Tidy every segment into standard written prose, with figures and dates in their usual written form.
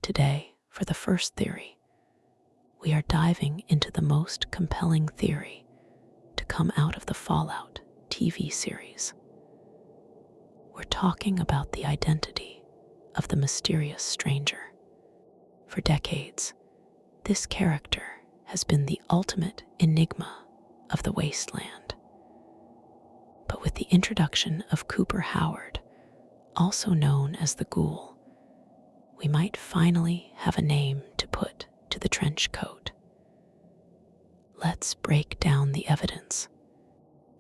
Today, for the first theory, we are diving into the most compelling theory to come out of the Fallout TV series. We're talking about the identity of the mysterious stranger. For decades, this character has been the ultimate enigma of the wasteland. But with the introduction of Cooper Howard, also known as the Ghoul, we might finally have a name to put to the trench coat. Let's break down the evidence.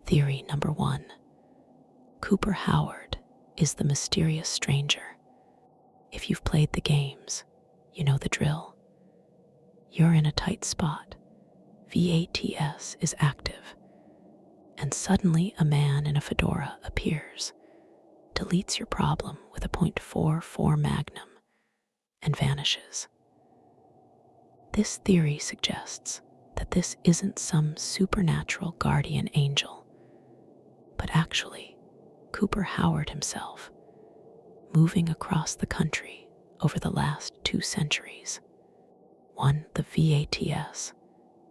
Theory number 1. Cooper Howard is the mysterious stranger. If you've played the games, you know the drill. You're in a tight spot, VATS is active, and suddenly a man in a fedora appears, deletes your problem with a .44 Magnum, and vanishes. This theory suggests that this isn't some supernatural guardian angel, but actually Cooper Howard himself, moving across the country over the last 2 centuries. 1. The VATS,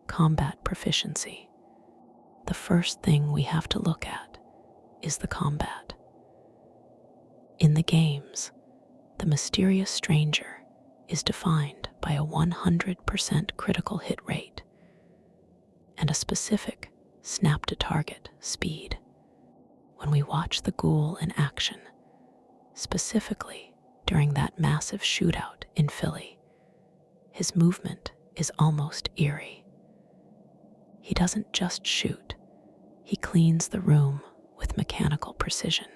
combat proficiency. The first thing we have to look at is the combat. In the games, the mysterious stranger is defined by a 100% critical hit rate and a specific snap-to-target speed. When we watch the Ghoul in action, specifically during that massive shootout in Philly, his movement is almost eerie. He doesn't just shoot, he cleans the room with mechanical precision.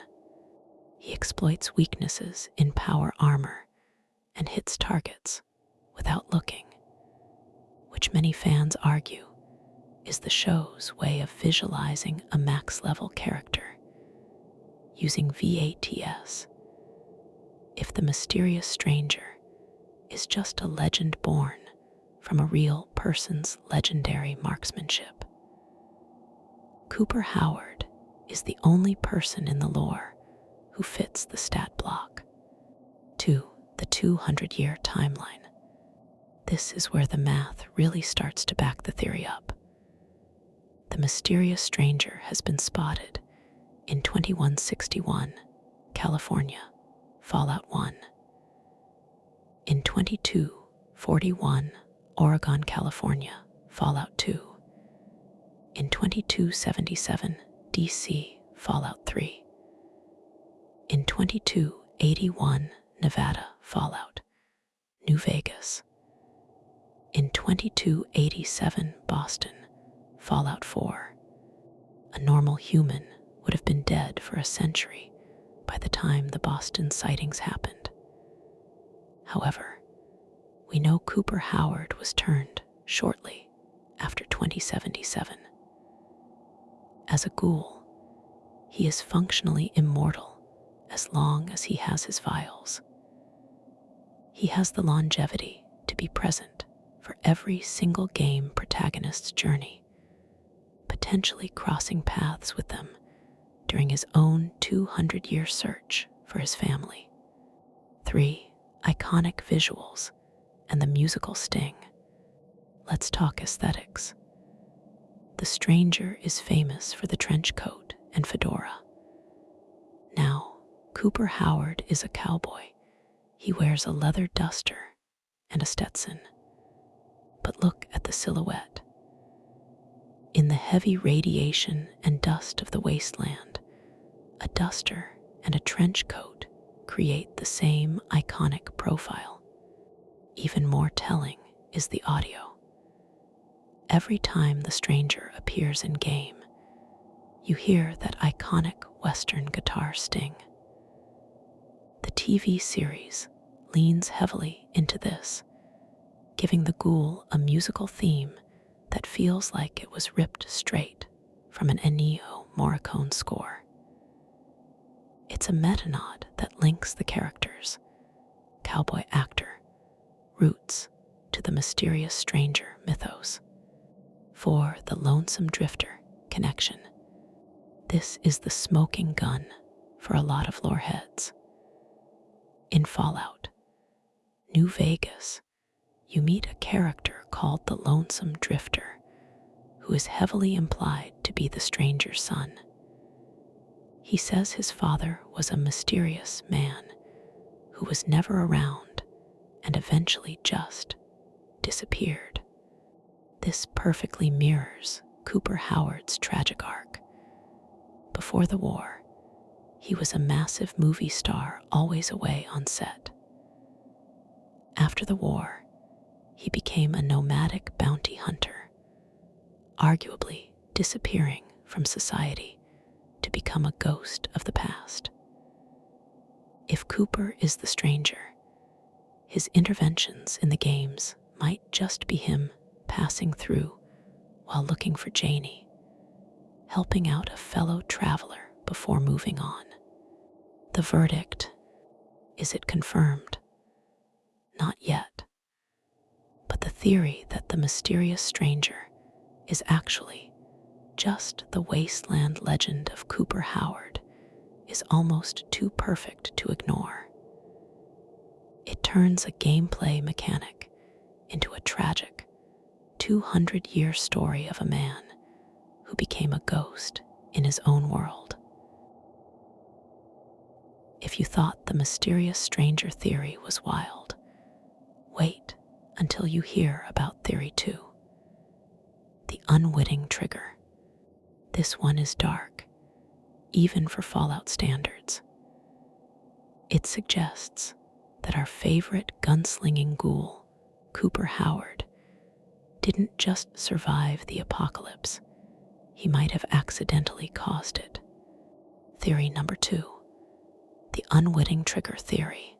He exploits weaknesses in power armor and hits targets without looking, which many fans argue is the show's way of visualizing a max-level character using VATS. If the mysterious stranger is just a legend born from a real person's legendary marksmanship, Cooper Howard is the only person in the lore who fits the stat block. 2. The 200-year timeline. This is where the math really starts to back the theory up. The mysterious stranger has been spotted in 2161, California, Fallout 1. In 2241, Oregon, California, Fallout 2. In 2277, DC, Fallout 3. In 2281, Nevada, Fallout, New Vegas. In 2287, Boston, Fallout 4. A normal human would have been dead for a century by the time the Boston sightings happened. However, we know Cooper Howard was turned shortly after 2077. As a ghoul, he is functionally immortal as long as he has his vials. He has the longevity to be present for every single game protagonist's journey, potentially crossing paths with them during his own 200-year search for his family. 3. Iconic visuals and the musical sting. Let's talk aesthetics. The stranger is famous for the trench coat and fedora. Now, Cooper Howard is a cowboy. He wears a leather duster and a Stetson. But look at the silhouette. In the heavy radiation and dust of the wasteland, a duster and a trench coat create the same iconic profile. Even more telling is the audio. Every time the stranger appears in game, you hear that iconic Western guitar sting. The TV series leans heavily into this, giving the Ghoul a musical theme that feels like it was ripped straight from an Ennio Morricone score. It's a meta-nod that links the characters, cowboy actor, roots to the mysterious stranger mythos. 4. The lonesome drifter connection. This is the smoking gun for a lot of lore heads. In Fallout, New Vegas, you meet a character called the Lonesome Drifter, who is heavily implied to be the stranger's son. He says his father was a mysterious man who was never around and eventually just disappeared. This perfectly mirrors Cooper Howard's tragic arc. Before the war, he was a massive movie star always away on set. After the war, he became a nomadic bounty hunter, arguably disappearing from society to become a ghost of the past. If Cooper is the stranger, his interventions in the games might just be him passing through while looking for Janey, helping out a fellow traveler before moving on. The verdict, is it confirmed? Not yet. But the theory that the mysterious stranger is actually just the wasteland legend of Cooper Howard is almost too perfect to ignore. It turns a gameplay mechanic into a tragic 200-year story of a man who became a ghost in his own world. If you thought the mysterious stranger theory was wild, wait until you hear about Theory 2, the Unwitting Trigger. This one is dark, even for Fallout standards. It suggests that our favorite gunslinging ghoul, Cooper Howard, didn't just survive the apocalypse, he might have accidentally caused it. Theory number 2, the Unwitting Trigger theory.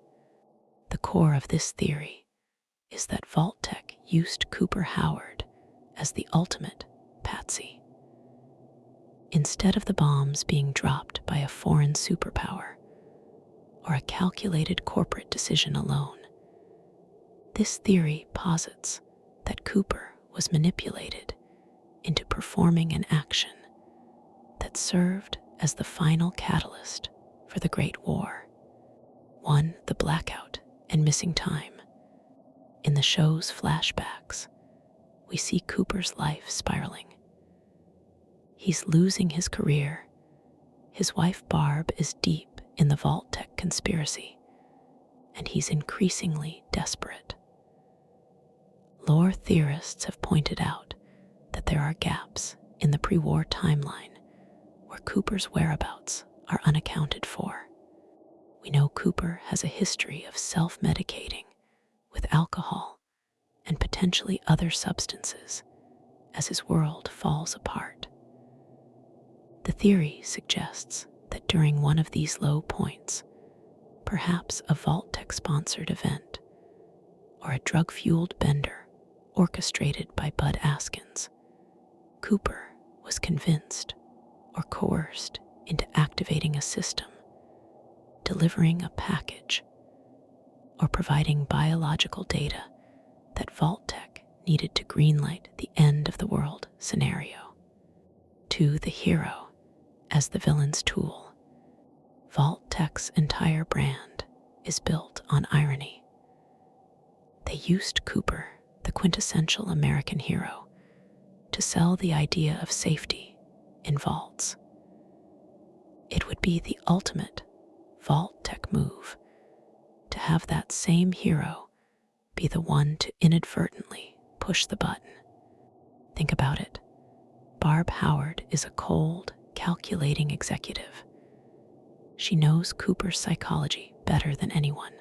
The core of this theory is that Vault-Tec used Cooper Howard as the ultimate patsy. Instead of the bombs being dropped by a foreign superpower or a calculated corporate decision alone, this theory posits that Cooper was manipulated into performing an action that served as the final catalyst for the Great War. 1. The blackout and missing time. In the show's flashbacks, we see Cooper's life spiraling. He's losing his career. His wife Barb is deep in the Vault-Tec conspiracy, and he's increasingly desperate. Lore theorists have pointed out that there are gaps in the pre-war timeline where Cooper's whereabouts are unaccounted for. We know Cooper has a history of self-medicating with alcohol and potentially other substances as his world falls apart. The theory suggests that during one of these low points, perhaps a Vault-Tec-sponsored event or a drug-fueled bender orchestrated by Bud Askins, Cooper was convinced or coerced into activating a system, delivering a package, or providing biological data that Vault-Tec needed to greenlight the end of the world scenario. 2. The hero as the villain's tool. Vault-Tec's entire brand is built on irony. They used Cooper, the quintessential American hero, to sell the idea of safety in vaults. It would be the ultimate Vault-Tec move to have that same hero be the one to inadvertently push the button. Think about it. Barb Howard is a cold, calculating executive. She knows Cooper's psychology better than anyone.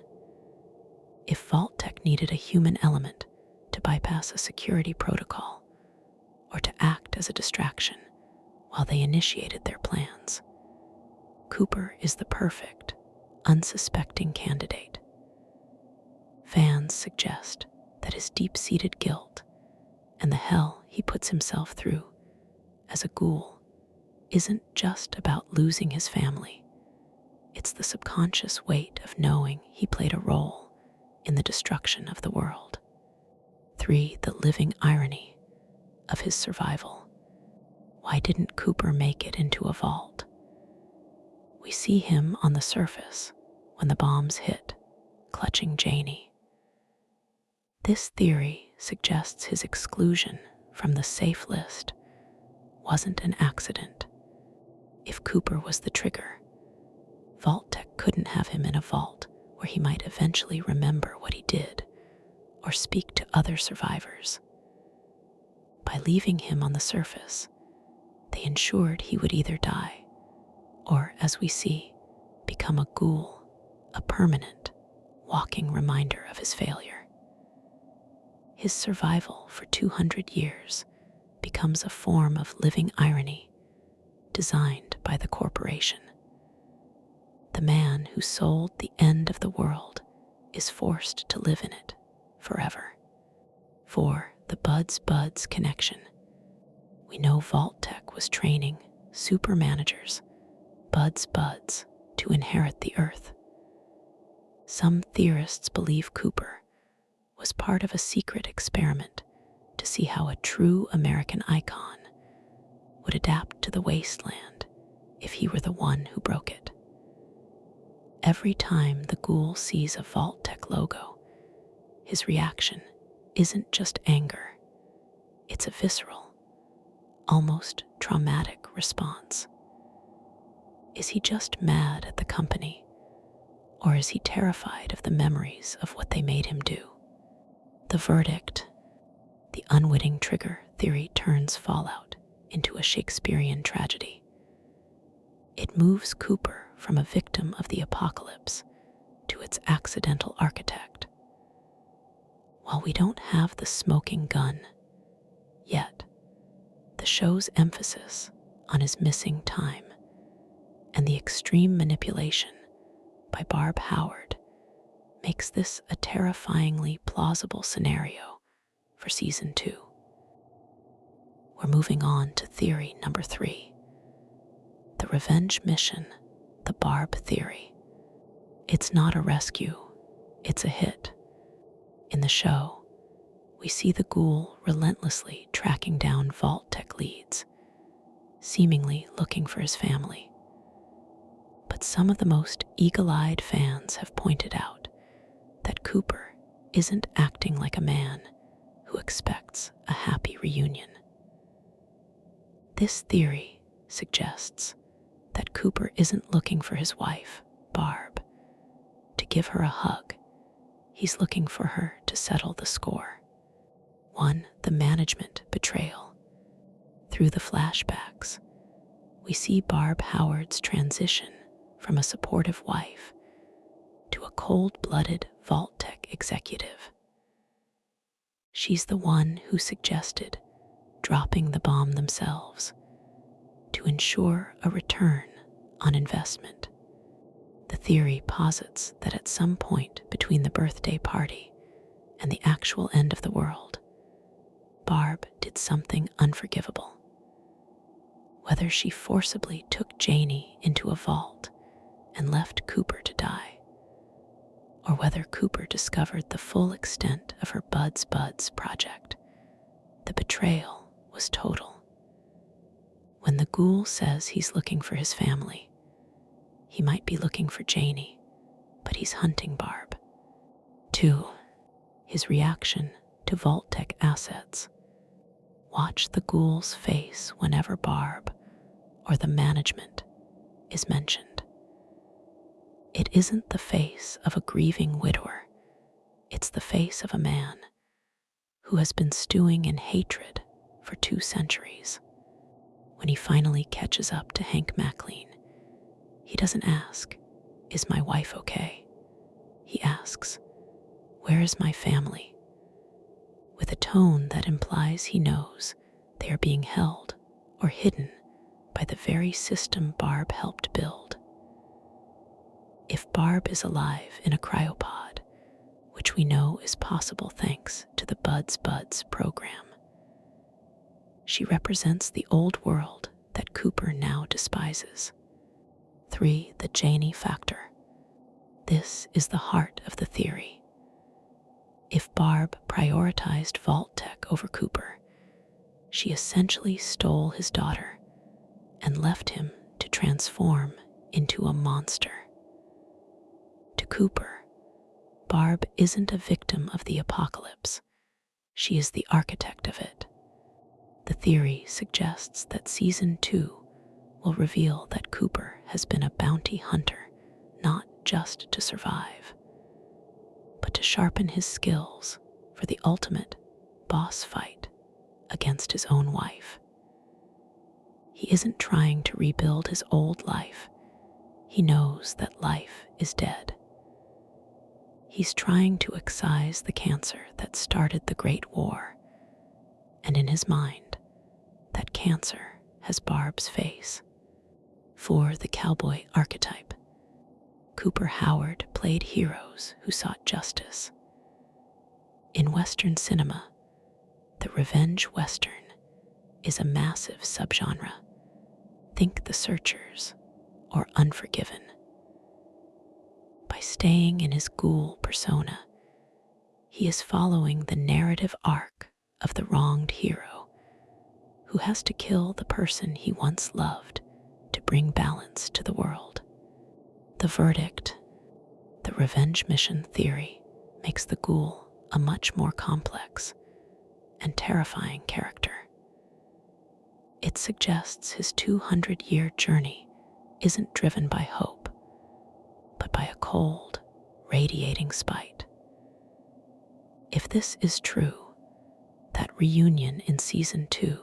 If Vault-Tec needed a human element to bypass a security protocol or to act as a distraction while they initiated their plans, Cooper is the perfect, unsuspecting candidate. Fans suggest that his deep-seated guilt and the hell he puts himself through as a ghoul isn't just about losing his family. It's the subconscious weight of knowing he played a role in the destruction of the world. 3. The living irony of his survival. Why didn't Cooper make it into a vault? We see him on the surface when the bombs hit, clutching Janey. This theory suggests his exclusion from the safe list wasn't an accident. If Cooper was the trigger, Vault-Tec couldn't have him in a vault where he might eventually remember what he did or speak to other survivors. By leaving him on the surface, they ensured he would either die or, as we see, become a ghoul, a permanent, walking reminder of his failure. His survival for 200 years becomes a form of living irony designed by the corporation. The man who sold the end of the world is forced to live in it forever. For the Buds connection, we know Vault-Tec was training super managers, Buds, to inherit the Earth. Some theorists believe Cooper was part of a secret experiment to see how a true American icon would adapt to the wasteland if he were the one who broke it. Every time the Ghoul sees a Vault-Tec logo, his reaction isn't just anger, it's a visceral, almost traumatic response. Is he just mad at the company, or is he terrified of the memories of what they made him do? The verdict, the Unwitting Trigger theory, turns Fallout into a Shakespearean tragedy. It moves Cooper from a victim of the apocalypse to its accidental architect. While we don't have the smoking gun yet, the show's emphasis on his missing time and the extreme manipulation by Barb Howard makes this a terrifyingly plausible scenario for season 2. We're moving on to theory number 3, the revenge mission, the Barb theory. It's not a rescue, it's a hit. In the show, we see the Ghoul relentlessly tracking down Vault-Tec leads, seemingly looking for his family. But some of the most eagle-eyed fans have pointed out that Cooper isn't acting like a man who expects a happy reunion. This theory suggests that Cooper isn't looking for his wife, Barb, to give her a hug. He's looking for her to settle the score. One, the management betrayal. Through the flashbacks, we see Barb Howard's transition from a supportive wife to a cold-blooded Vault-Tec executive. She's the one who suggested dropping the bomb themselves to ensure a return on investment. The theory posits that at some point between the birthday party and the actual end of the world, Barb did something unforgivable. Whether she forcibly took Janey into a vault and left Cooper to die, or whether Cooper discovered the full extent of her Buds project, the betrayal was total. When the Ghoul says he's looking for his family, he might be looking for Janey, but he's hunting Barb. 2. His reaction to Vault-Tec assets. Watch the Ghoul's face whenever Barb or the management is mentioned. It isn't the face of a grieving widower, it's the face of a man who has been stewing in hatred for 2 centuries. When he finally catches up to Hank McLean, he doesn't ask, "Is my wife okay?" He asks, "Where is my family?" With a tone that implies he knows they are being held or hidden by the very system Barb helped build. If Barb is alive in a cryopod, which we know is possible thanks to the Buds program, she represents the old world that Cooper now despises. 3. The Janey factor. This is the heart of the theory. If Barb prioritized Vault-Tec over Cooper, she essentially stole his daughter and left him to transform into a monster. To Cooper, Barb isn't a victim of the apocalypse. She is the architect of it. The theory suggests that Season 2 will reveal that Cooper has been a bounty hunter, not just to survive, but to sharpen his skills for the ultimate boss fight against his own wife. He isn't trying to rebuild his old life. He knows that life is dead. He's trying to excise the cancer that started the Great War, and in his mind, that cancer has Barb's face. For the cowboy archetype, Cooper Howard played heroes who sought justice. In Western cinema, the revenge Western is a massive subgenre. Think The Searchers or Unforgiven. By staying in his Ghoul persona, he is following the narrative arc of the wronged hero who has to kill the person he once loved to bring balance to the world. The verdict, the revenge mission theory, makes the Ghoul a much more complex and terrifying character. It suggests his 200-year journey isn't driven by hope, but by a cold, radiating spite. If this is true, that reunion in Season 2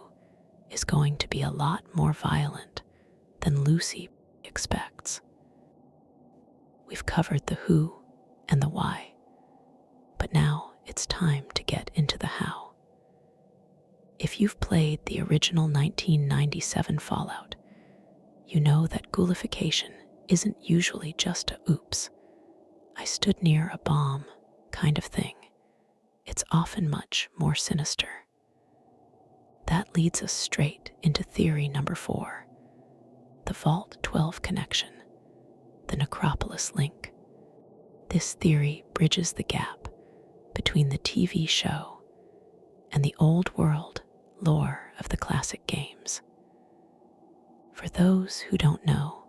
is going to be a lot more violent than Lucy expects. We've covered the who and the why, but now it's time to get into the how. If you've played the original 1997 Fallout, you know that ghoulification isn't usually just a oops, I stood near a bomb kind of thing. It's often much more sinister. That leads us straight into theory number 4, the Vault-12 connection, the Necropolis link. This theory bridges the gap between the TV show and the old world lore of the classic games. For those who don't know,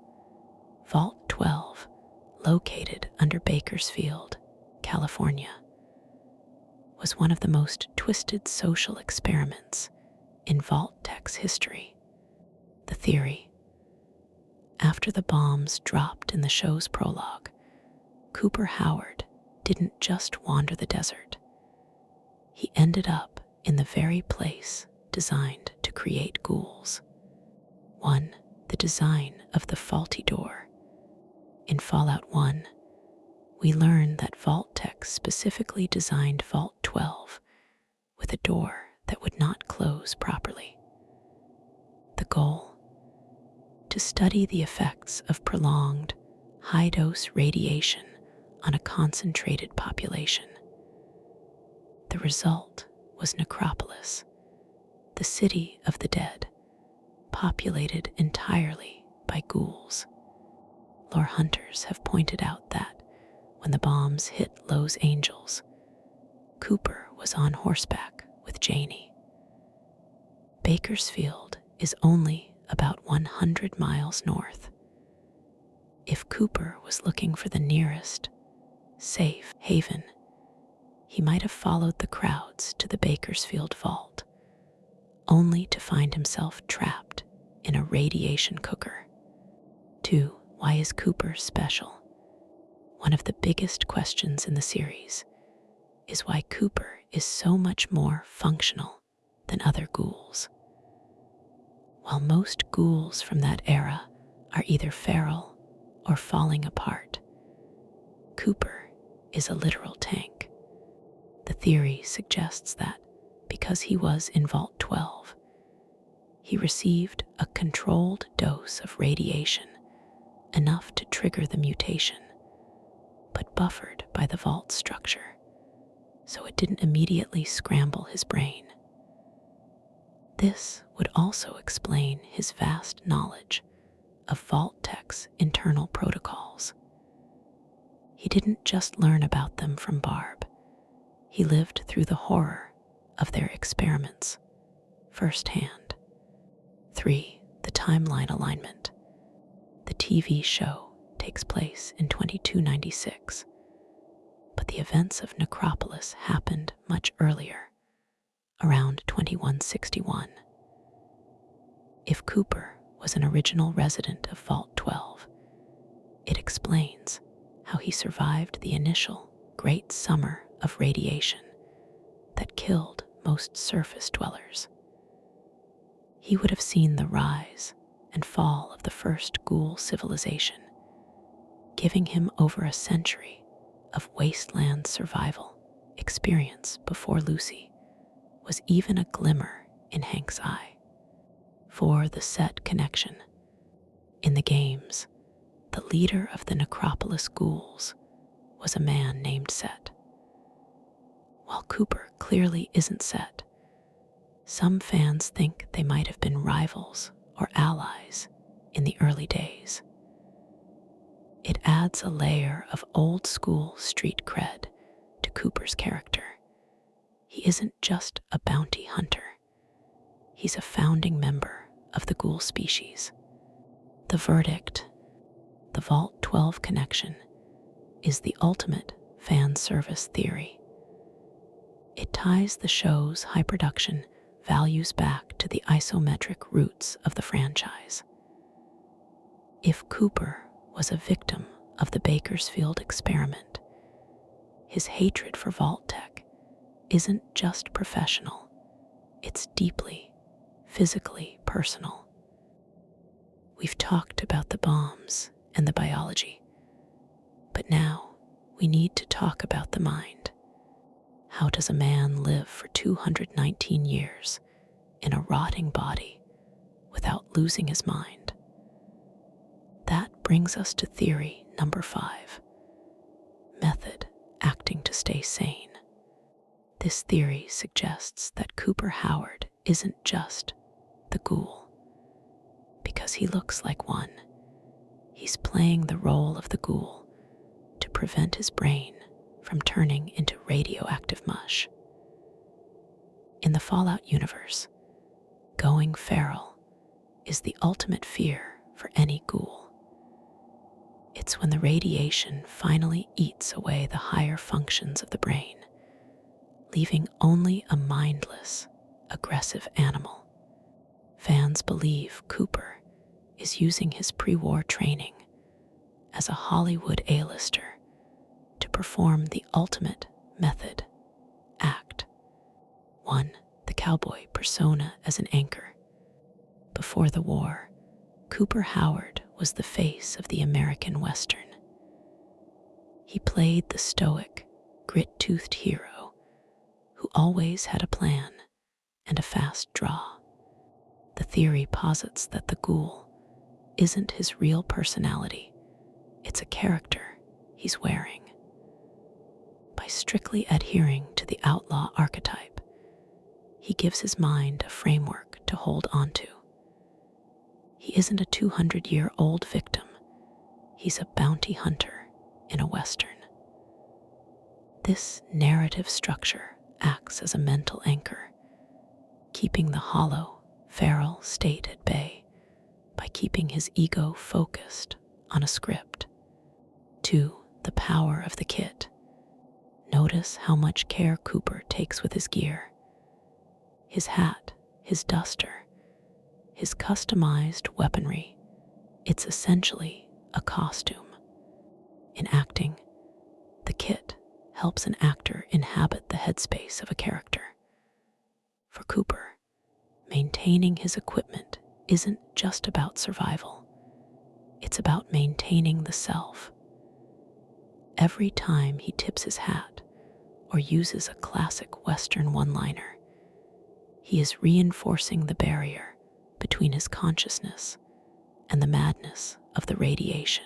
Vault-12, located under Bakersfield, California, was one of the most twisted social experiments in Vault-Tec's history. The theory: after the bombs dropped in the show's prologue, Cooper Howard didn't just wander the desert. He ended up in the very place designed to create ghouls. 1. The design of the faulty door. In Fallout 1, we learn that Vault-Tec specifically designed Vault-12 with a door that would not close properly. The goal: to study the effects of prolonged, high-dose radiation on a concentrated population. The result was Necropolis, the city of the dead, populated entirely by ghouls. Lore hunters have pointed out that when the bombs hit Los Angeles, Cooper was on horseback with Janey. Bakersfield is only about 100 miles north. If Cooper was looking for the nearest, safe haven, he might have followed the crowds to the Bakersfield vault, only to find himself trapped in a radiation cooker. 2. Why is Cooper special? One of the biggest questions in the series is why Cooper is so much more functional than other ghouls. While most ghouls from that era are either feral or falling apart, Cooper is a literal tank. The theory suggests that because he was in Vault-12, he received a controlled dose of radiation, enough to trigger the mutation, but buffered by the vault structure, so it didn't immediately scramble his brain. This would also explain his vast knowledge of Vault-Tec's internal protocols. He didn't just learn about them from Barb. He lived through the horror of their experiments firsthand. 3. The timeline alignment. The TV show takes place in 2296. But the events of Necropolis happened much earlier, around 2161. If Cooper was an original resident of Vault 12, it explains how he survived the initial Great Summer of radiation that killed most surface dwellers. He would have seen the rise and fall of the first Ghoul civilization, giving him over a century of wasteland survival experience before Lucy was even a glimmer in Hank's eye. For the Set connection. In the games, the leader of the Necropolis ghouls was a man named Set. While Cooper clearly isn't Set, some fans think they might have been rivals or allies in the early days. It adds a layer of old-school street cred to Cooper's character. He isn't just a bounty hunter. He's a founding member of the ghoul species. The verdict, the Vault 12 connection, is the ultimate fan service theory. It ties the show's high production values back to the isometric roots of the franchise. If Cooper was a victim of the Bakersfield experiment, his hatred for Vault-Tec isn't just professional, it's deeply, physically personal. We've talked about the bombs and the biology, but now we need to talk about the mind. How does a man live for 219 years in a rotting body without losing his mind? That brings us to theory number 5, method acting to stay sane. This theory suggests that Cooper Howard isn't just the ghoul because he looks like one. He's playing the role of the ghoul to prevent his brain from turning into radioactive mush. In the Fallout universe, going feral is the ultimate fear for any ghoul. It's when the radiation finally eats away the higher functions of the brain, leaving only a mindless, aggressive animal. Fans believe Cooper is using his pre-war training as a Hollywood A-lister to perform the ultimate method act. 1. The cowboy persona as an anchor. Before the war, Cooper Howard was the face of the American Western. He played the stoic, grit-toothed hero who always had a plan and a fast draw. The theory posits that the ghoul isn't his real personality, it's a character he's wearing. By strictly adhering to the outlaw archetype, he gives his mind a framework to hold onto. He isn't a 200-year-old victim, he's a bounty hunter in a Western. This narrative structure acts as a mental anchor, keeping the hollow, feral state at bay by keeping his ego focused on a script. 2. The power of the kit. Notice how much care Cooper takes with his gear. His hat, his duster, his customized weaponry. It's essentially a costume. In acting, the kit helps an actor inhabit the headspace of a character. For Cooper, maintaining his equipment isn't just about survival. It's about maintaining the self. Every time he tips his hat or uses a classic Western one-liner, he is reinforcing the barrier between his consciousness and the madness of the radiation.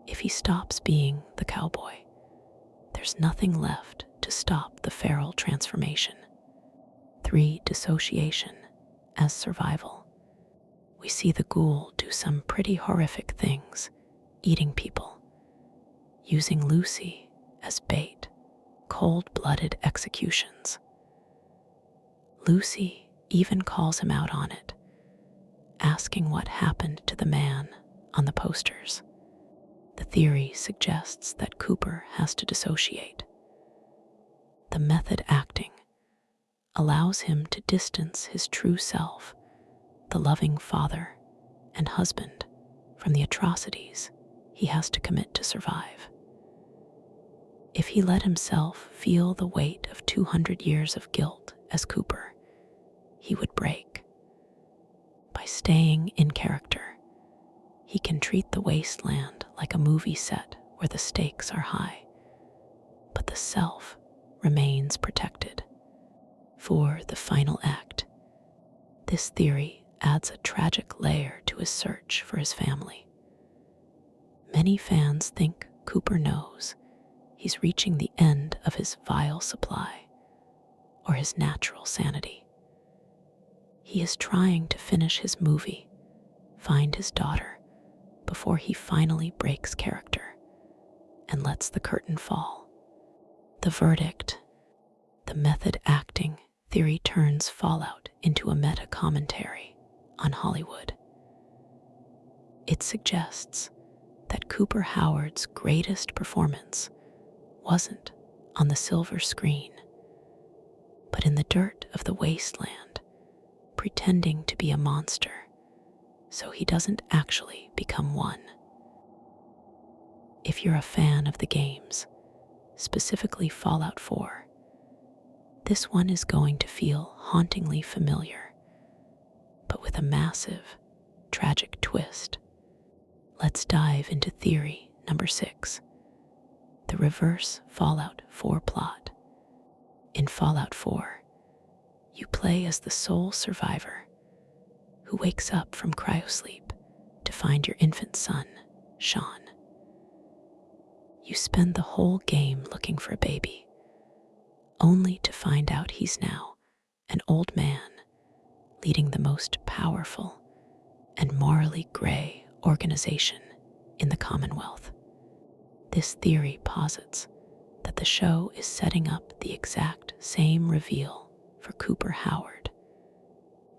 If he stops being the cowboy, there's nothing left to stop the feral transformation. 3. Dissociation as survival. We see the ghoul do some pretty horrific things, eating people, using Lucy as bait, cold-blooded executions. Lucy even calls him out on it, asking what happened to the man on the posters. The theory suggests that Cooper has to dissociate. The method acting allows him to distance his true self, the loving father and husband, from the atrocities he has to commit to survive. If he let himself feel the weight of 200 years of guilt as Cooper, he would break. By staying in character, he can treat the wasteland like a movie set where the stakes are high, but the self remains protected. For the final act, this theory adds a tragic layer to his search for his family. Many fans think Cooper knows he's reaching the end of his vial supply or his natural sanity. He is trying to finish his movie, find his daughter, before he finally breaks character and lets the curtain fall. The verdict: the method acting theory turns Fallout into a meta-commentary on Hollywood. It suggests that Cooper Howard's greatest performance wasn't on the silver screen, but in the dirt of the wasteland, pretending to be a monster so he doesn't actually become one. If you're a fan of the games, specifically Fallout 4, this one is going to feel hauntingly familiar, but with a massive, tragic twist. Let's dive into theory number 6, the reverse Fallout 4 plot. In Fallout 4, you play as the sole survivor who wakes up from cryosleep to find your infant son, Sean. You spend the whole game looking for a baby, only to find out he's now an old man leading the most powerful and morally gray organization in the Commonwealth. This theory posits that the show is setting up the exact same reveal for Cooper Howard,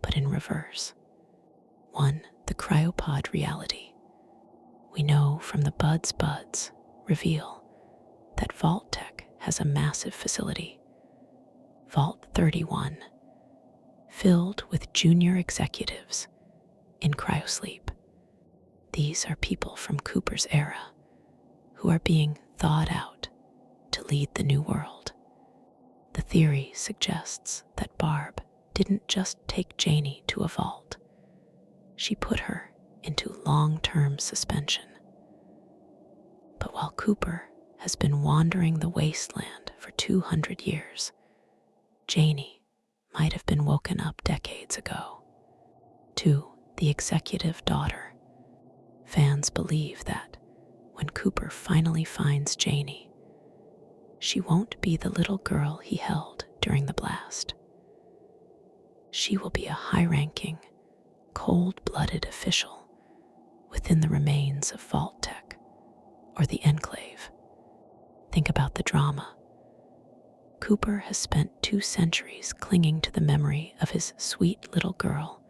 but in reverse. 1. The cryopod reality. We know from the Buds reveal that Vault-Tec has a massive facility, Vault 31, filled with junior executives in cryosleep. These are people from Cooper's era who are being thawed out to lead the new world. The theory suggests that Barb didn't just take Janey to a vault. She put her into long-term suspension. But while Cooper has been wandering the wasteland for 200 years, Janey might have been woken up decades ago. 2. The executive daughter. Fans believe that when Cooper finally finds Janey, she won't be the little girl he held during the blast. She will be a high-ranking, cold-blooded official within the remains of Vault-Tec or the Enclave. Think about the drama. Cooper has spent 2 centuries clinging to the memory of his sweet little girl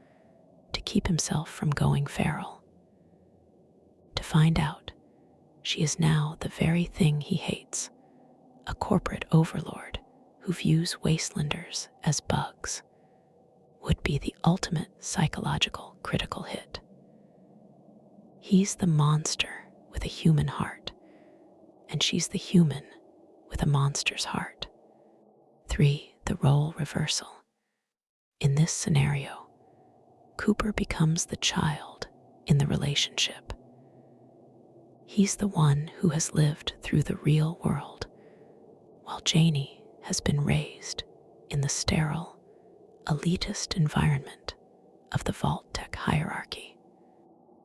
to keep himself from going feral. To find out she is now the very thing he hates, a corporate overlord who views wastelanders as bugs, would be the ultimate psychological critical hit. He's the monster with a human heart, and she's the human with a monster's heart. 3. The role reversal. In this scenario, Cooper becomes the child in the relationship. He's the one who has lived through the real world, while Janey has been raised in the sterile, elitist environment of the Vault-Tec hierarchy.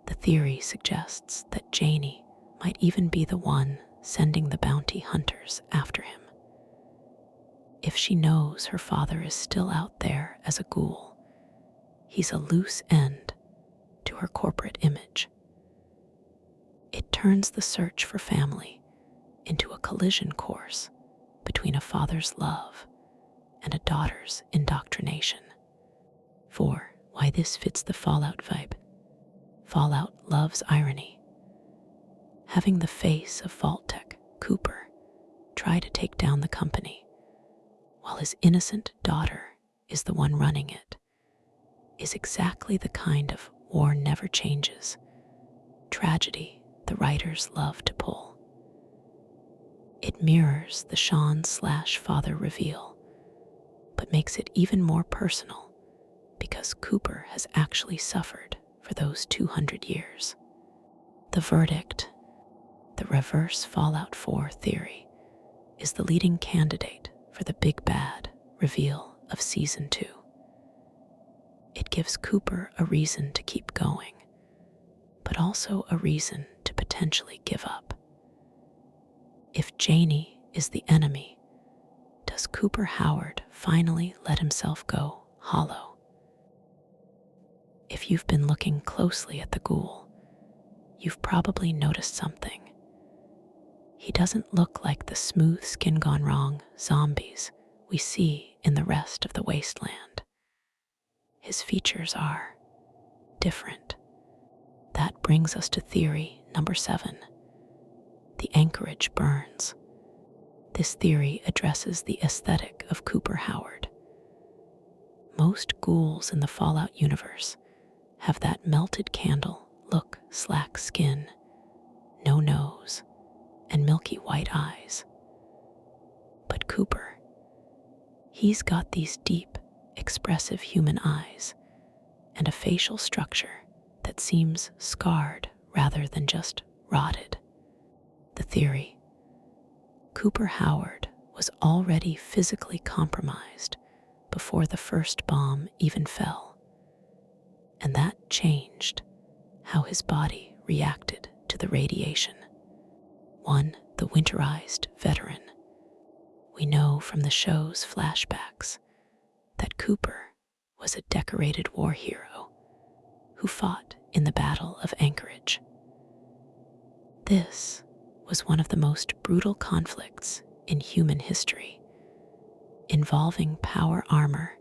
The theory suggests that Janey might even be the one sending the bounty hunters after him. If she knows her father is still out there as a ghoul, he's a loose end to her corporate image. It turns the search for family into a collision course between a father's love and a daughter's indoctrination. 4. Why this fits the Fallout vibe. Fallout loves irony. Having the face of Vault-Tec, Cooper, try to take down the company, while his innocent daughter is the one running it, is exactly the kind of war never changes tragedy the writers love to pull. It mirrors the Sean/father reveal, but makes it even more personal because Cooper has actually suffered for those 200 years. The verdict, the reverse Fallout 4 theory, is the leading candidate for the big bad reveal of Season 2. It gives Cooper a reason to keep going, but also a reason to potentially give up. If Janey is the enemy, does Cooper Howard finally let himself go hollow? If you've been looking closely at the Ghoul, you've probably noticed something. He doesn't look like the smooth skin gone wrong zombies we see in the rest of the wasteland. His features are different. That brings us to theory number 7. The anchorage burns. This theory addresses the aesthetic of Cooper Howard. Most ghouls in the Fallout universe have that melted candle look, slack skin, no nose, and milky white eyes. But Cooper, he's got these deep, expressive human eyes and a facial structure that seems scarred rather than just rotted. The theory: Cooper Howard was already physically compromised before the first bomb even fell, and that changed how his body reacted to the radiation. The winterized veteran. We know from the show's flashbacks that Cooper was a decorated war hero who fought in the Battle of Anchorage. This was one of the most brutal conflicts in human history, involving power armor,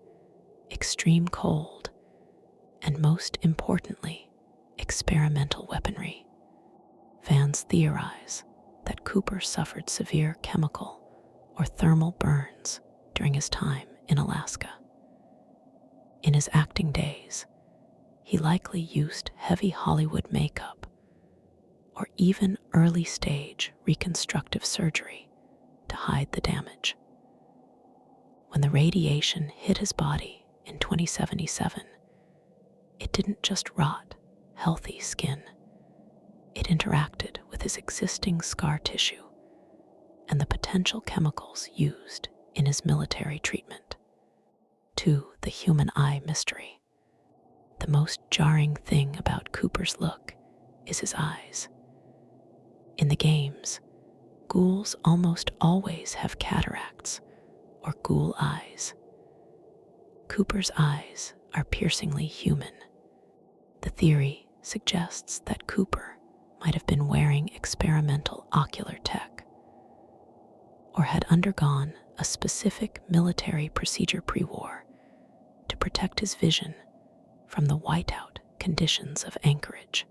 extreme cold, and most importantly, experimental weaponry. Fans theorize that Cooper suffered severe chemical or thermal burns during his time in Alaska. In his acting days, he likely used heavy Hollywood makeup or even early-stage reconstructive surgery to hide the damage. When the radiation hit his body in 2077, it didn't just rot healthy skin. It interacted with his existing scar tissue and the potential chemicals used in his military treatment. 2. The human eye mystery. The most jarring thing about Cooper's look is his eyes. In the games, ghouls almost always have cataracts or ghoul eyes. Cooper's eyes are piercingly human. The theory suggests that Cooper might have been wearing experimental ocular tech or had undergone a specific military procedure pre-war to protect his vision from the whiteout conditions of Anchorage.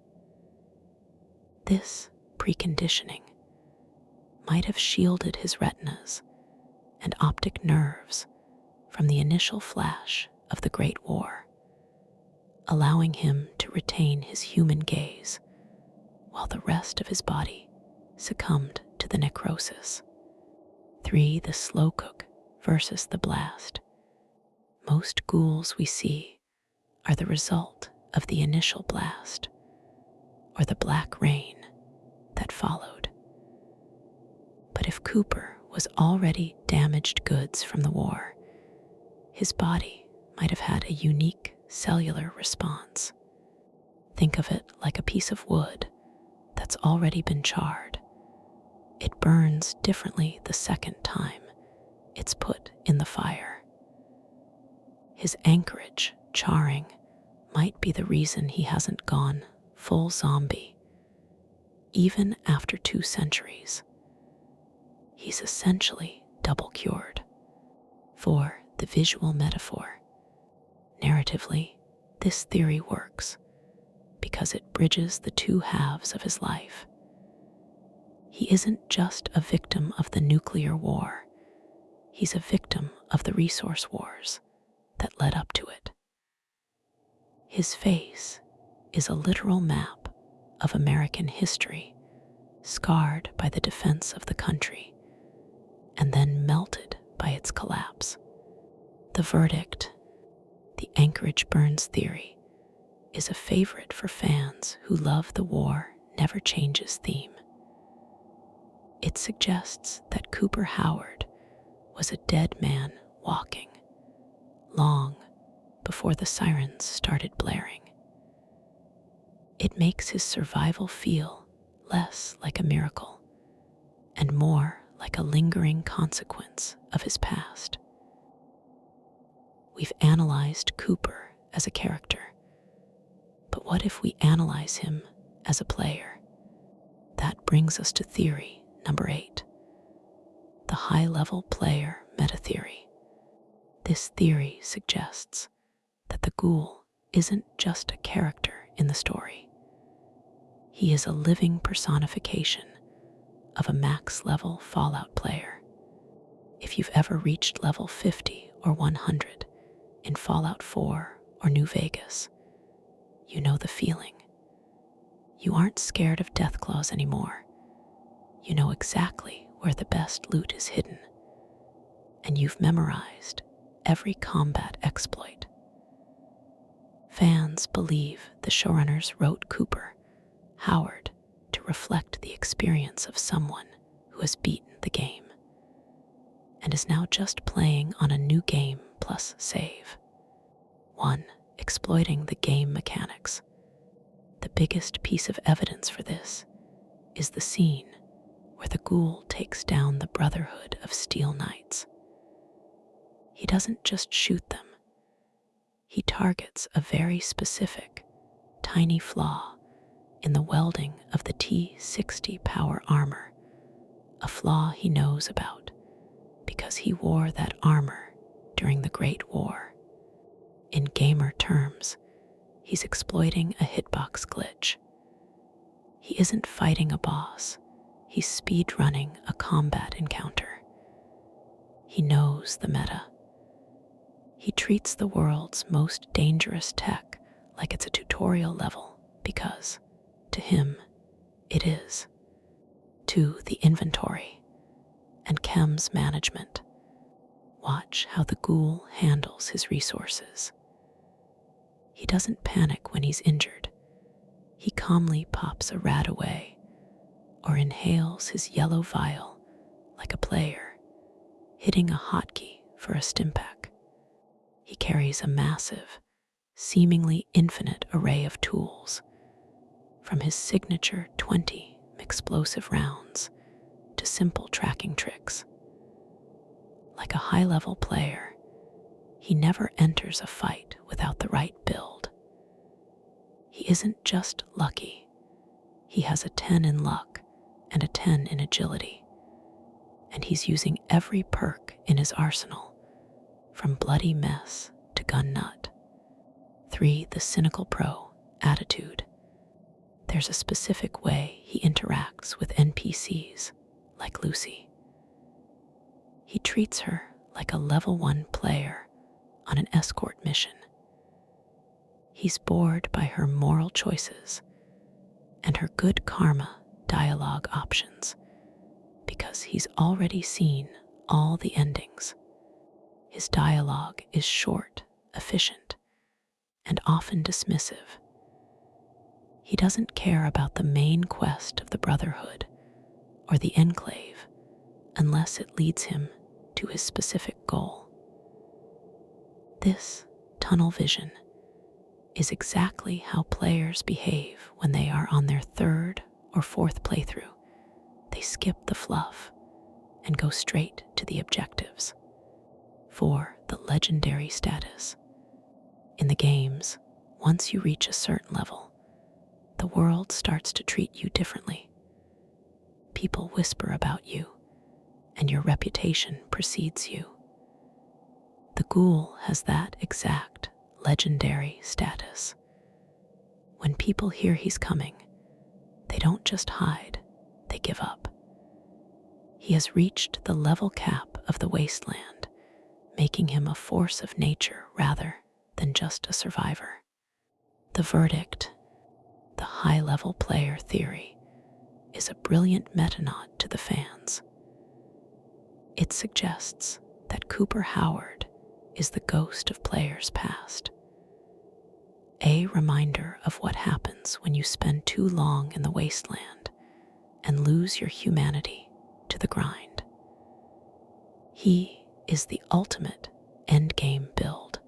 This preconditioning might have shielded his retinas and optic nerves from the initial flash of the Great War, allowing him to retain his human gaze while the rest of his body succumbed to the necrosis. 3. The slow cook versus the blast. Most ghouls we see are the result of the initial blast or the black rain that followed. But if Cooper was already damaged goods from the war, his body might have had a unique cellular response. Think of it like a piece of wood that's already been charred. It burns differently the second time it's put in the fire. His Anchorage charring might be the reason he hasn't gone full zombie, even after 2 centuries. He's essentially double cured. 4. The visual metaphor. Narratively, this theory works because it bridges the 2 halves of his life. He isn't just a victim of the nuclear war. He's a victim of the resource wars that led up to it. His face is a literal map of American history, scarred by the defense of the country, and then melted by its collapse. The verdict, the Anchorage Burns theory, is a favorite for fans who love the war never changes theme. It suggests that Cooper Howard was a dead man walking, long before the sirens started blaring. It makes his survival feel less like a miracle and more like a lingering consequence of his past. We've analyzed Cooper as a character, but what if we analyze him as a player? That brings us to theory number 8, the high-level player meta-theory. This theory suggests that the Ghoul isn't just a character in the story. He is a living personification of a max-level Fallout player. If you've ever reached level 50 or 100 in Fallout 4 or New Vegas, you know the feeling. You aren't scared of deathclaws anymore. You know exactly where the best loot is hidden, and you've memorized every combat exploit. Fans believe the showrunners wrote Cooper Howard to reflect the experience of someone who has beaten the game and is now just playing on a new game plus save. 1. Exploiting the game mechanics. The biggest piece of evidence for this is the scene where the Ghoul takes down the Brotherhood of Steel Knights. He doesn't just shoot them. He targets a very specific, tiny flaw in the welding of the T-60 power armor, a flaw he knows about because he wore that armor during the Great War. In gamer terms, he's exploiting a hitbox glitch. He isn't fighting a boss, he's speedrunning a combat encounter. He knows the meta. He treats the world's most dangerous tech like it's a tutorial level because, to him, it is. 2. The inventory and chems management. Watch how the Ghoul handles his resources. He doesn't panic when he's injured. He calmly pops a rad away or inhales his yellow vial like a player, hitting a hotkey for a stimpack. He carries a massive, seemingly infinite array of tools, from his signature 20 explosive rounds to simple tracking tricks. Like a high-level player, he never enters a fight without the right build. He isn't just lucky. He has a 10 in luck and a 10 in agility, and he's using every perk in his arsenal, from bloody mess to gun nut. 3. The cynical pro attitude. There's a specific way he interacts with NPCs, like Lucy. He treats her like a level 1 player on an escort mission. He's bored by her moral choices and her good karma dialogue options because he's already seen all the endings. His dialogue is short, efficient, and often dismissive. He doesn't care about the main quest of the Brotherhood or the Enclave unless it leads him to his specific goal. This tunnel vision is exactly how players behave when they are on their 3rd or 4th playthrough. They skip the fluff and go straight to the objectives. 4. The legendary status. In the games, once you reach a certain level, the world starts to treat you differently. People whisper about you, and your reputation precedes you. The Ghoul has that exact legendary status. When people hear he's coming, they don't just hide, they give up. He has reached the level cap of the wasteland, making him a force of nature rather than just a survivor. The verdict, the high-level player theory, is a brilliant meta-nod to the fans. It suggests that Cooper Howard is the ghost of players past, a reminder of what happens when you spend too long in the wasteland and lose your humanity to the grind. He is the ultimate endgame build.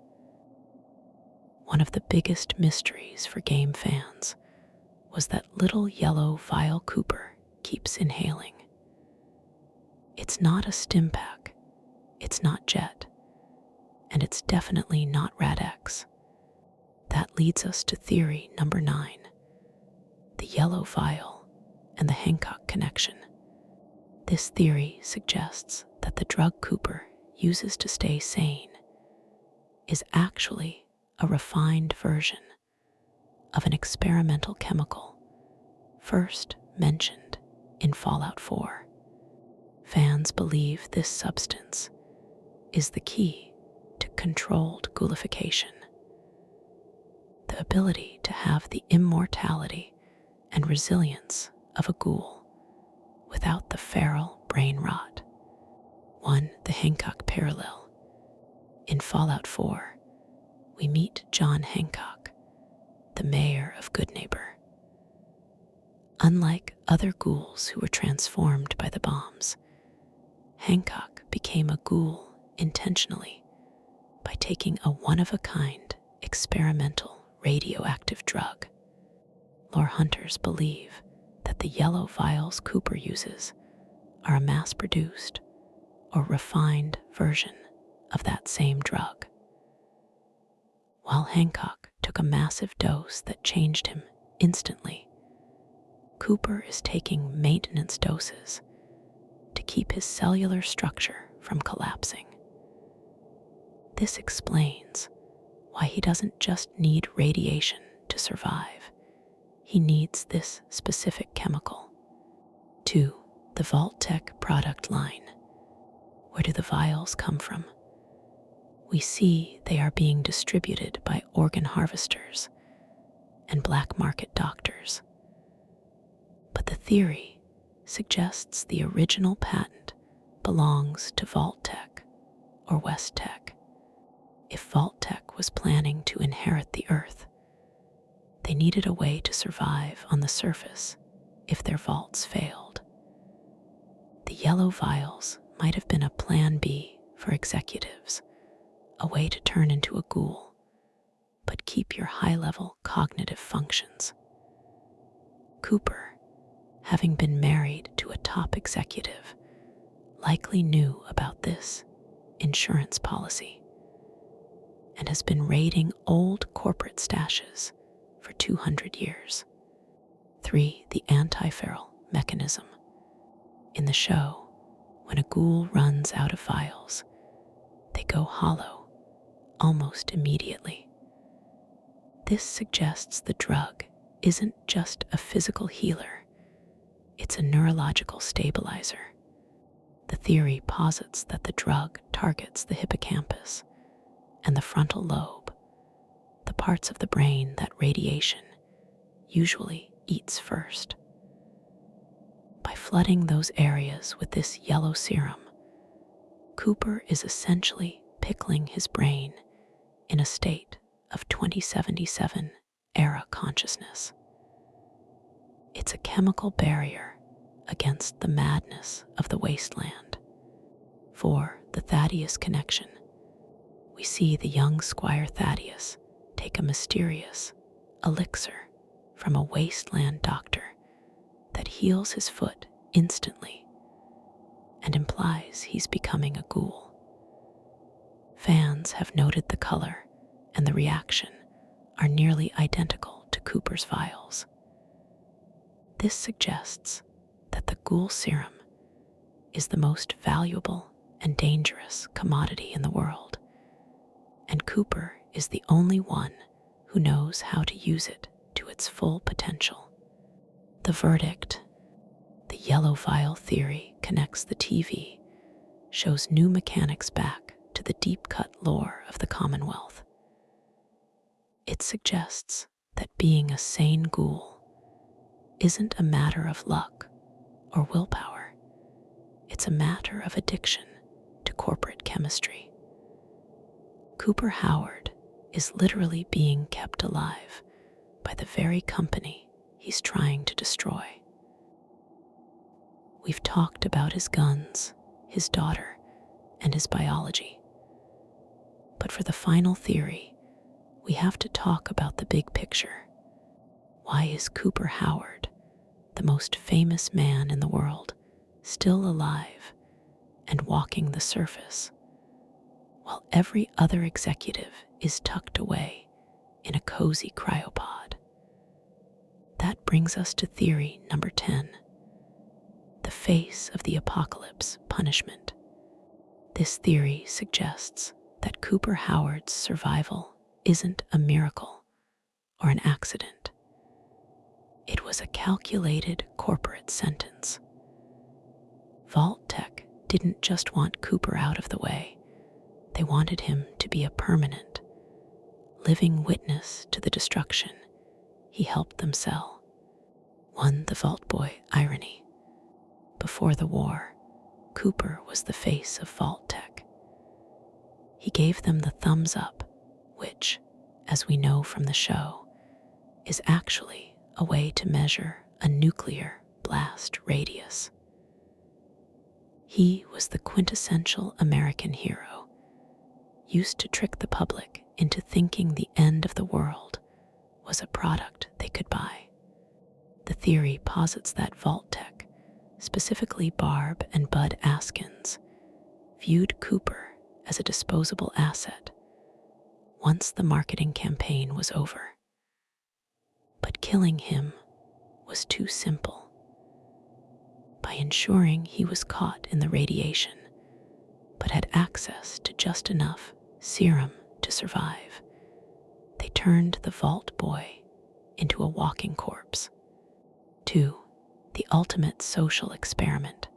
One of the biggest mysteries for game fans was that little yellow vial Cooper keeps inhaling. It's not a stim pack, it's not Jet, and it's definitely not Rad-X. That leads us to theory number 9, the yellow vial and the Hancock connection. This theory suggests that the drug Cooper uses to stay sane is actually a refined version of an experimental chemical first mentioned in Fallout 4. Fans believe this substance is the key to controlled ghoulification, the ability to have the immortality and resilience of a ghoul without the feral brain rot. 1. The Hancock parallel. In Fallout 4, we meet John Hancock, the mayor of Goodneighbor. Unlike other ghouls who were transformed by the bombs, Hancock became a ghoul intentionally by taking a one-of-a-kind experimental radioactive drug. Lore hunters believe that the yellow vials Cooper uses are a mass-produced or refined version of that same drug. While Hancock took a massive dose that changed him instantly, Cooper is taking maintenance doses to keep his cellular structure from collapsing. This explains why he doesn't just need radiation to survive. He needs this specific chemical. 2. The Vault-Tec product line. Where do the vials come from? We see they are being distributed by organ harvesters and black market doctors. But the theory suggests the original patent belongs to Vault-Tec or West-Tec. If Vault-Tec was planning to inherit the Earth, they needed a way to survive on the surface if their vaults failed. The yellow vials might have been a plan B for executives, a way to turn into a ghoul, but keep your high-level cognitive functions. Cooper, having been married to a top executive, likely knew about this insurance policy and has been raiding old corporate stashes for 200 years. 3. The anti-feral mechanism. In the show, when a ghoul runs out of vials, they go hollow almost immediately. This suggests the drug isn't just a physical healer, it's a neurological stabilizer. The theory posits that the drug targets the hippocampus and the frontal lobe, the parts of the brain that radiation usually eats first. By flooding those areas with this yellow serum, Cooper is essentially pickling his brain in a state of 2077 era consciousness. It's a chemical barrier against the madness of the wasteland. 4. The Thaddeus connection. We see the young Squire Thaddeus take a mysterious elixir from a wasteland doctor that heals his foot instantly and implies he's becoming a ghoul. Fans have noted the color and the reaction are nearly identical to Cooper's vials. This suggests that the ghoul serum is the most valuable and dangerous commodity in the world, and Cooper is the only one who knows how to use it to its full potential. The verdict, the The yellow vial theory connects the TV, shows new mechanics back to the deep-cut lore of the Commonwealth. It suggests that being a sane ghoul isn't a matter of luck or willpower. It's a matter of addiction to corporate chemistry. Cooper Howard is literally being kept alive by the very company he's trying to destroy. We've talked about his guns, his daughter, and his biology. But for the final theory, we have to talk about the big picture. Why is Cooper Howard, the most famous man in the world, still alive and walking the surface, while every other executive is tucked away in a cozy cryopod? That brings us to theory number 10, the face of the apocalypse punishment. This theory suggests that Cooper Howard's survival isn't a miracle or an accident. It was a calculated corporate sentence. Vault-Tec didn't just want Cooper out of the way. They wanted him to be a permanent, living witness to the destruction he helped them sell. One, the Vault Boy irony. Before the war, Cooper was the face of Vault-Tec. He gave them the thumbs up, which, as we know from the show, is actually a way to measure a nuclear blast radius. He was the quintessential American hero, used to trick the public into thinking the end of the world was a product they could buy. The theory posits that Vault-Tec, specifically Barb and Bud Askins, viewed Cooper as a disposable asset once the marketing campaign was over. But killing him was too simple. By ensuring he was caught in the radiation, but had access to just enough serum to survive, they turned the Vault Boy into a walking corpse. 2. The ultimate social experiment.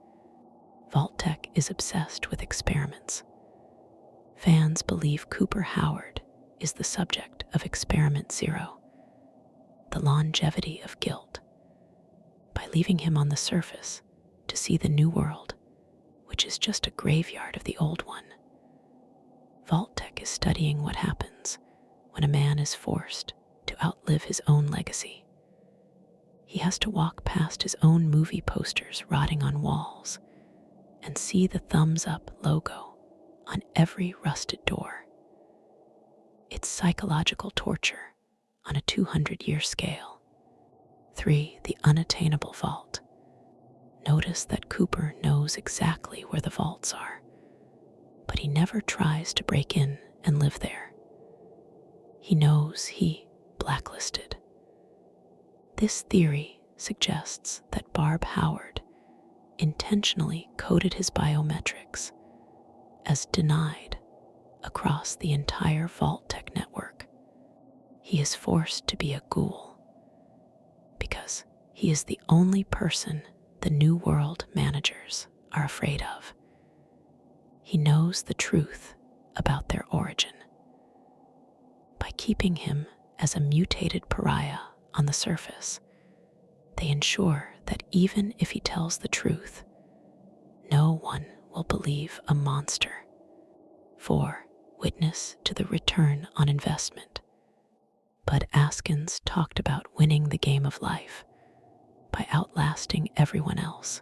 Vault-Tec is obsessed with experiments. Fans believe Cooper Howard is the subject of Experiment 0, the longevity of guilt. By leaving him on the surface to see the new world, which is just a graveyard of the old one, Vault-Tec is studying what happens when a man is forced to outlive his own legacy. He has to walk past his own movie posters rotting on walls and see the thumbs up logo on every rusted door. It's psychological torture on a 200-year scale. 3. The unattainable vault. Notice that Cooper knows exactly where the vaults are, but he never tries to break in and live there. He knows he blacklisted. This theory suggests that Barb Howard intentionally coded his biometrics as denied across the entire Vault-Tec network. He is forced to be a ghoul because he is the only person the New World managers are afraid of. He knows the truth about their origin. By keeping him as a mutated pariah on the surface, they ensure that even if he tells the truth, no one will believe a monster. 4. Witness to the return on investment. Bud Askins talked about winning the game of life by outlasting everyone else.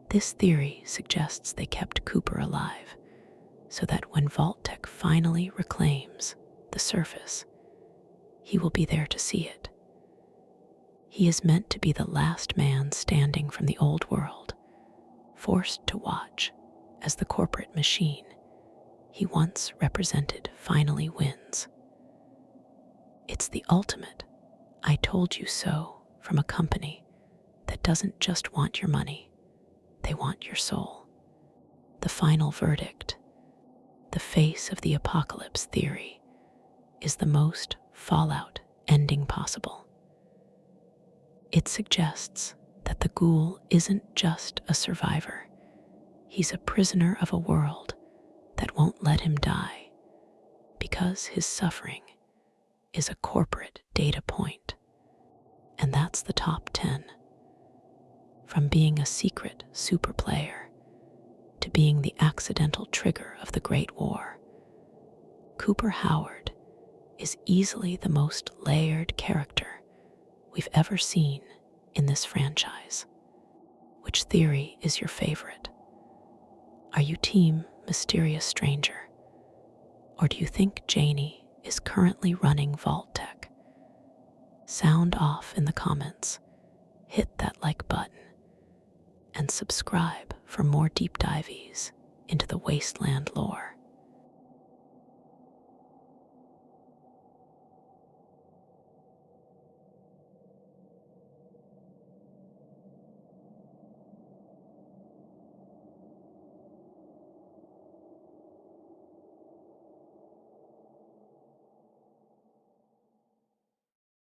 This theory suggests they kept Cooper alive so that when Vault-Tec finally reclaims the surface, he will be there to see it. He is meant to be the last man standing from the old world, forced to watch as the corporate machine he once represented finally wins. It's the ultimate "I told you so" from a company that doesn't just want your money, they want your soul. The final verdict, the face of the apocalypse theory, is the most Fallout ending possible. It suggests that the Ghoul isn't just a survivor. He's a prisoner of a world that won't let him die because his suffering is a corporate data point. And that's the top 10. From being a secret super player to being the accidental trigger of the Great War, Cooper Howard is easily the most layered character we've ever seen in this franchise. Which theory is your favorite? Are you team Mysterious Stranger? Or do you think Janey is currently running Vault-Tec? Sound off in the comments, hit that like button, and subscribe for more deep dives into the Wasteland lore.